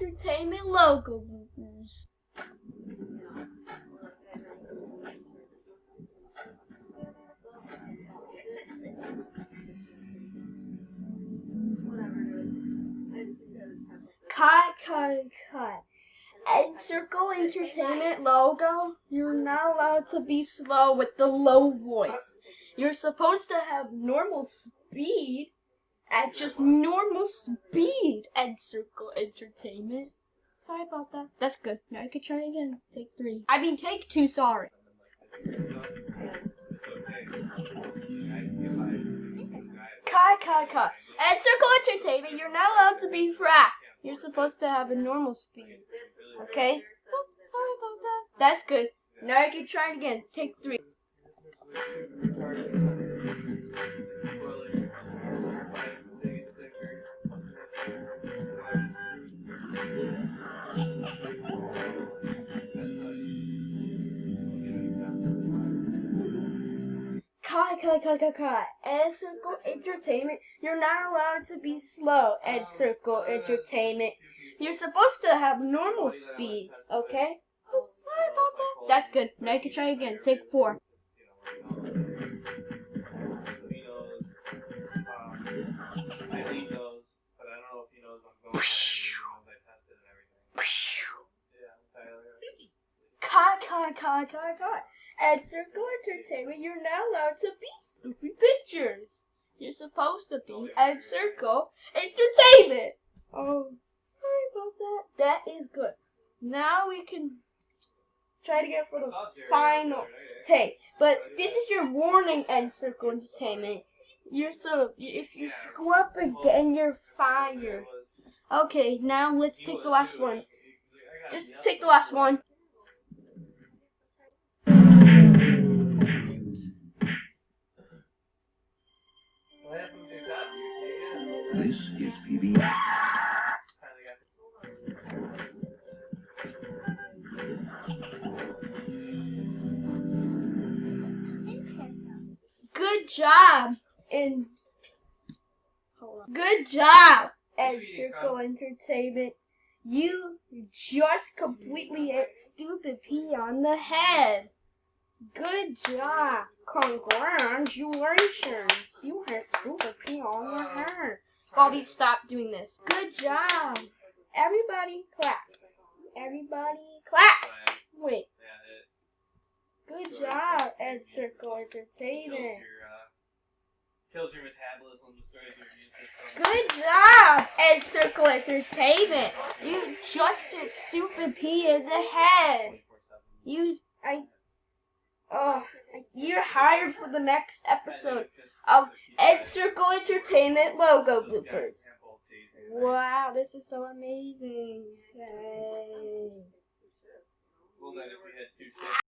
Entertainment logo bloopers. Cut. Encircle Entertainment logo. You're not allowed to be slow with the low voice. You're supposed to have normal speed at just normal speed. Encircle Entertainment. Sorry about that. That's good. Now I could try again. Take 3. I mean, take 2, sorry. Cut. Encircle Entertainment, you're not allowed to be fast. You're supposed to have a normal speed. Okay? Oh, sorry about that. That's good. Now I can try it again. Take 3. Cut. Encircle Entertainment, you're not allowed to be slow. Encircle Entertainment. You're supposed to have normal speed, okay? Oh, sorry about that. That's good. Now you can try again. Take 4. Cut. Encircle Entertainment, you're not allowed to be stupid pictures. You're supposed to be Encircle Entertainment. Oh, sorry about that. That is good. Now we can try it again for the final take. But this is your warning, Encircle Entertainment. If you screw up again, you're fired. Okay, now let's take the last one. Just take the last one. This is PBS. Good job, good job, Encircle Entertainment. You just completely hit Stupid P on the head. Good job. Congratulations. You hit Stupid P on the head. Baldy, stop doing this. Good job. Everybody clap. Everybody clap. Wait. Good job, Encircle Entertainment. Kills your metabolism, destroys your immune system. Good job, Encircle Entertainment. You just hit Stupid P in the head. You're hired for the next episode of Encircle Entertainment logo bloopers. Wow, this is so amazing. Yay. Well, then if we had 2 shifts.